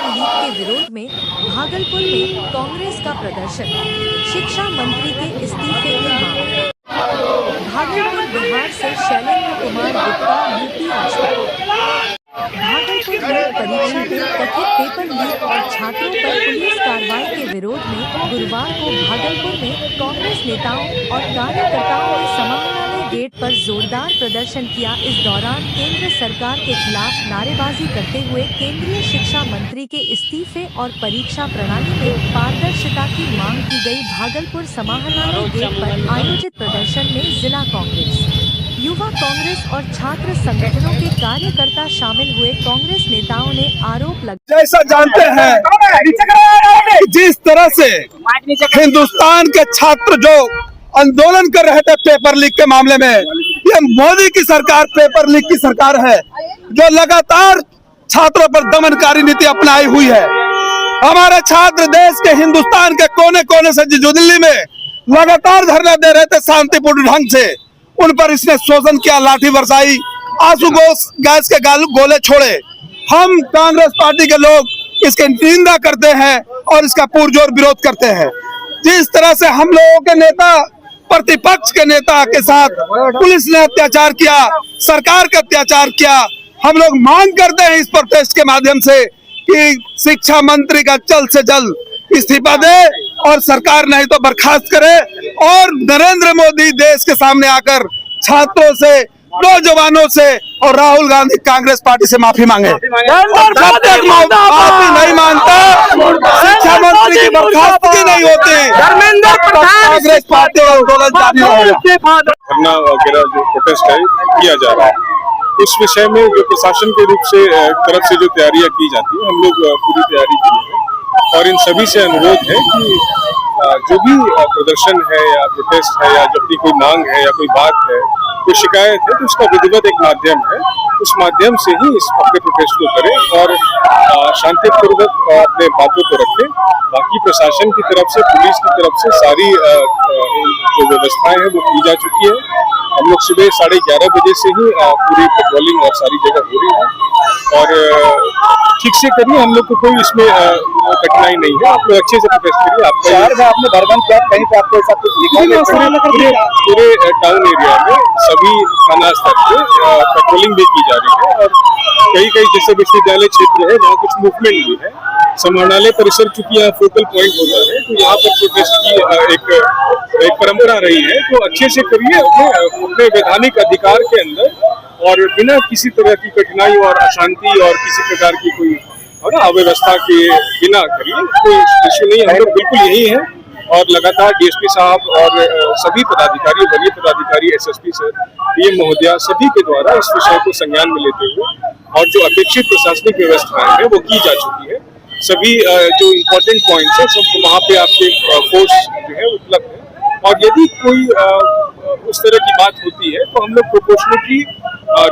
Leak के विरोध में भागलपुर में कांग्रेस का प्रदर्शन, शिक्षा मंत्री के इस्तीफे की मांग। भागलपुर बिहार से शैलेंद्र कुमार गुप्ता यूपी राजपथ। भागलपुर में परीक्षा में कथित पेपर लीक और छात्रों पर पुलिस कार्रवाई के विरोध में गुरुवार को भागलपुर में कांग्रेस नेताओं और कार्यकर्ताओं ने समाहरणालय गेट पर जोरदार प्रदर्शन किया। इस दौरान केंद्र सरकार के खिलाफ नारेबाजी करते हुए केंद्रीय शिक्षा मंत्री के इस्तीफे और परीक्षा प्रणाली में पारदर्शिता की मांग की गई। भागलपुर समाहरणालय गेट पर आयोजित प्रदर्शन में जिला कांग्रेस, युवा कांग्रेस और छात्र संगठनों के कार्यकर्ता शामिल हुए। कांग्रेस नेताओं ने आरोप लगाया, जैसा जानते हैं जिस तरह से हिंदुस्तान के छात्र जो आंदोलन कर रहे थे पेपर लीक के मामले में, ये मोदी की सरकार पेपर लीक की सरकार है जो लगातार छात्रों पर दमनकारी नीति अपनाई हुई है। हमारे छात्र देश के हिंदुस्तान के कोने कोने से जो दिल्ली में लगातार धरना दे रहे थे शांतिपूर्ण ढंग से, उन पर इसने शोषण किया, लाठी बरसाई, आंसू गैस के गोले छोड़े। हम कांग्रेस पार्टी के लोग इसकी निंदा करते हैं और इसका पुरजोर विरोध करते हैं। जिस तरह से हम लोगों के नेता, प्रतिपक्ष के नेता के साथ पुलिस ने अत्याचार किया, सरकार का अत्याचार किया, हम लोग मांग करते हैं इस प्रोटेस्ट के माध्यम से कि शिक्षा मंत्री का जल्द से जल्द इस्तीफा दे और सरकार नहीं तो बर्खास्त करे और नरेंद्र मोदी देश के सामने आकर छात्रों से, नौजवानों से और राहुल गांधी कांग्रेस पार्टी से माफी मांगे। जब तक माफी नहीं मानता, शिक्षा मंत्री की बर्खास्तगी नहीं होती, कांग्रेस पार्टी का आंदोलन जारी रहेगा। धरना वगैरह जो प्रोटेस्ट है किया जा रहा है, इस विषय में जो प्रशासन के रूप से तरफ से जो तैयारियां की जाती है, हम लोग पूरी तैयारी की है और इन सभी से अनुरोध है कि जो भी प्रदर्शन है या प्रोटेस्ट है या जब भी कोई मांग है या कोई बात है, कोई शिकायत है, तो उसका विधिवत एक माध्यम है, उस माध्यम से ही इस अपने प्रोटेस्ट को करें और शांतिपूर्वक अपने बातों को रखें। बाकी प्रशासन की तरफ से, पुलिस की तरफ से सारी जो व्यवस्थाएं हैं वो की जा चुकी है। हम लोग सुबह 11:30 बजे से ही पूरी पेट्रोलिंग और सारी जगह हो रही है और ठीक से करिए, हम लोग को कोई इसमें कठिनाई नहीं है। आप लोग अच्छे से प्रोटेस्ट करिए। आपने भरगम किया, कहीं पे आपको सब कुछ पूरे टाउन एरिया में सभी थाना स्तर पे पेट्रोलिंग भी की जा रही है और कई जैसे विश्वविद्यालय क्षेत्र है जहाँ कुछ मूवमेंट भी है। समाहरणालय परिसर चूंकि यहाँ फोकल पॉइंट होता है, तो यहाँ पर प्रोटेस्ट की एक परंपरा रही है, तो अच्छे से करिए अपने वैधानिक अधिकार के अंदर और बिना किसी तरह की कठिनाई और अशांति और किसी प्रकार की कोई अव्यवस्था के बिना करिए। कोई इश्यू नहीं, हम लोग बिल्कुल यही है और लगातार डीएसपी साहब और सभी पदाधिकारी, वरीय पदाधिकारी, एसएसपी सर, डीएम महोदया, सभी के द्वारा इस विषय को संज्ञान में लेते हुए और जो अपेक्षित प्रशासनिक व्यवस्थाएं हैं वो की जा चुकी है। सभी जो इम्पोर्टेंट पॉइंट्स है सब वहाँ पे आपके फोर्स जो है उपलब्ध है और यदि कोई उस तरह की बात होती है तो हम लोग प्रोपोर्शनेटली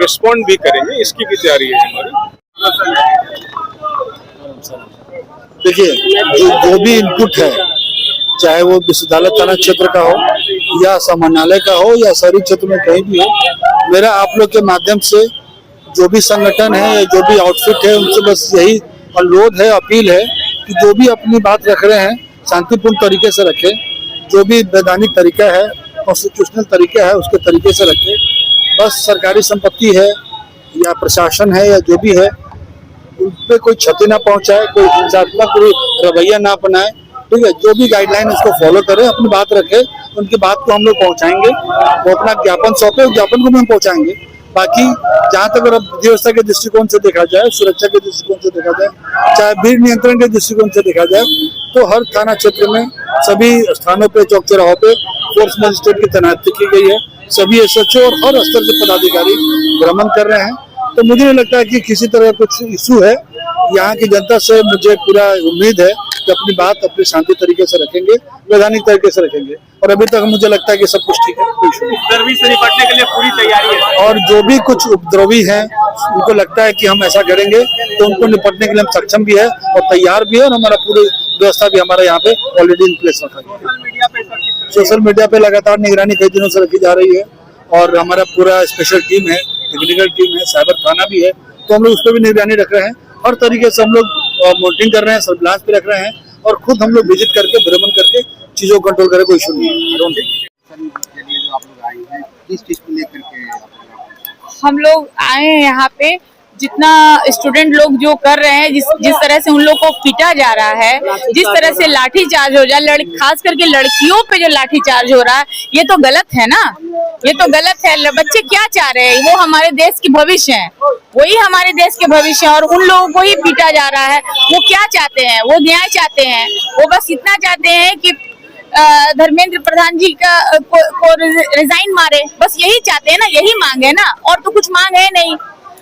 रिस्पॉन्ड भी करेंगे, इसकी भी तैयारी है हमारी। देखिए, जो भी इनपुट है, चाहे वो विश्वविद्यालय थाना क्षेत्र का हो या समाहरणालय का हो या शहरी क्षेत्र में कहीं भी हो, मेरा आप लोग के माध्यम से जो भी संगठन है या जो भी आउटफिट है उनसे बस यही अनुरोध है, अपील है कि जो भी अपनी बात रख रहे हैं शांतिपूर्ण तरीके से रखें। जो भी वैधानिक तरीका है, कॉन्स्टिट्यूशनल तरीका है, उसके तरीके से रखें। बस सरकारी संपत्ति है या प्रशासन है या जो भी है, उन पे कोई क्षति ना पहुंचाए, कोई हिंसात्मक रवैया ना अपनाए। ठीक है, जो भी गाइडलाइन उसको फॉलो करें, अपनी बात रखें, उनकी बात को हम लोग पहुंचाएंगे। वो अपना ज्ञापन सौंपे, ज्ञापन को भी हम पहुंचाएंगे। बाकी जहाँ तक अगर व्यवस्था के दृष्टिकोण से देखा जाए, सुरक्षा के दृष्टिकोण से देखा जाए, चाहे भीड़ नियंत्रण के दृष्टिकोण से देखा जाए, तो हर थाना क्षेत्र में सभी स्थानों पे, चौक चौराहों पे फोर्स मजिस्ट्रेट की तैनाती की गई है। सभी एसएचओ और हर स्तर के पदाधिकारी भ्रमण कर रहे हैं। तो मुझे नहीं लगता है कि किसी तरह कुछ इशू है। यहाँ की जनता से मुझे पूरा उम्मीद है कि अपनी बात अपनी शांति तरीके से रखेंगे, वैधानिक तरीके से रखेंगे और अभी तक मुझे लगता है कि सब कुछ ठीक है, कोई इशू नहीं। उपद्रवी से निपटने के लिए पूरी तैयारी है और जो भी कुछ उपद्रवी हैं उनको लगता है कि हम ऐसा करेंगे तो उनको निपटने के लिए हम सक्षम भी है और तैयार भी है और हमारा पूरी व्यवस्था भी हमारा यहाँ पे ऑलरेडी इन प्लेस रखा गया है। सोशल मीडिया पे लगातार निगरानी कई दिनों से रखी जा रही है और हमारा पूरा स्पेशल टीम है, टेक्निकल टीम है, साइबर थाना भी है, तो हम लोग उस पर भी निगरानी रख रहे हैं। हर तरीके से हम लोग मॉनिटरिंग कर रहे हैं, सर्विलांस पे रख रहे हैं और खुद हम लोग विजिट करके भ्रमण करके चीजों को कंट्रोल करें, कोई इशू नहीं है। के लिए जो आप लोग आए हैं, किस चीज को लेकर के आप लोग? हम लोग आए हैं यहाँ पे, जितना स्टूडेंट लोग जो कर रहे हैं, जिस तरह से उन लोग को पीटा जा रहा है, जिस तरह से लाठी चार्ज हो रहा है, खास करके लड़कियों पे जो लाठी चार्ज हो रहा है, ये तो गलत है ना, ये तो गलत है। बच्चे क्या चाह रहे हैं? वो हमारे देश की भविष्य है, वही हमारे देश के भविष्य है, और उन लोगों को ही पीटा जा रहा है। वो क्या चाहते हैं? वो न्याय चाहते हैं, वो बस इतना चाहते हैं कि धर्मेंद्र प्रधान जी को रिजाइन मारे, बस यही चाहते हैं ना, यही मांग है ना, और तो कुछ मांग है नहीं।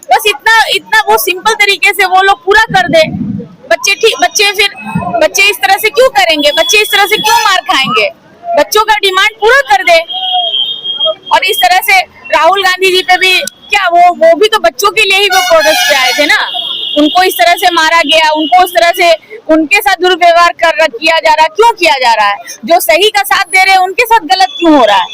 बस इतना वो सिंपल तरीके से वो लोग पूरा कर दे। बच्चे इस तरह से क्यों करेंगे? बच्चे इस तरह से क्यों मार खाएंगे? बच्चों का डिमांड पूरा कर दे। और इस तरह से राहुल गांधी जी पे भी क्या, वो भी तो बच्चों के लिए ही वो प्रोटेस्ट पे आए थे ना। उनको इस तरह से मारा गया, उनको उस तरह से उनके साथ दुर्व्यवहार किया जा रहा है। क्यों किया जा रहा है? जो सही का साथ दे रहे हैं उनके साथ गलत क्यों हो रहा है?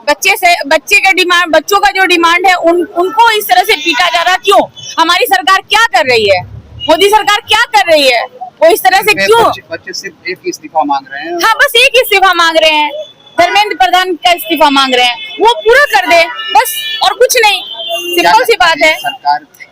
बच्चों का जो डिमांड है उनको इस तरह से पीटा जा रहा है, क्यों? हमारी सरकार क्या कर रही है? मोदी सरकार क्या कर रही है? वो इस तरह से क्यों? बच्चे सिर्फ एक इस्तीफा मांग रहे हैं। हाँ, बस एक इस्तीफा मांग रहे हैं, धर्मेंद्र प्रधान का इस्तीफा मांग रहे हैं, वो पूरा कर दे बस, और कुछ नहीं। सिंपल सी बात है।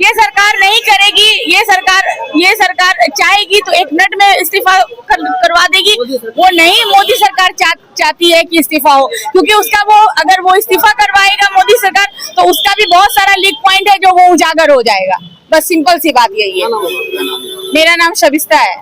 ये सरकार नहीं करेगी, ये सरकार चाहेगी तो 1 मिनट में इस्तीफा करवा देगी। वो नहीं, मोदी सरकार चाहती है कि इस्तीफा हो, क्योंकि उसका अगर वो इस्तीफा करवाएगा मोदी सरकार, तो उसका भी बहुत सारा लीक पॉइंट है जो वो उजागर हो जाएगा। बस सिंपल सी बात यही है। मेरा नाम शबिस्ता है।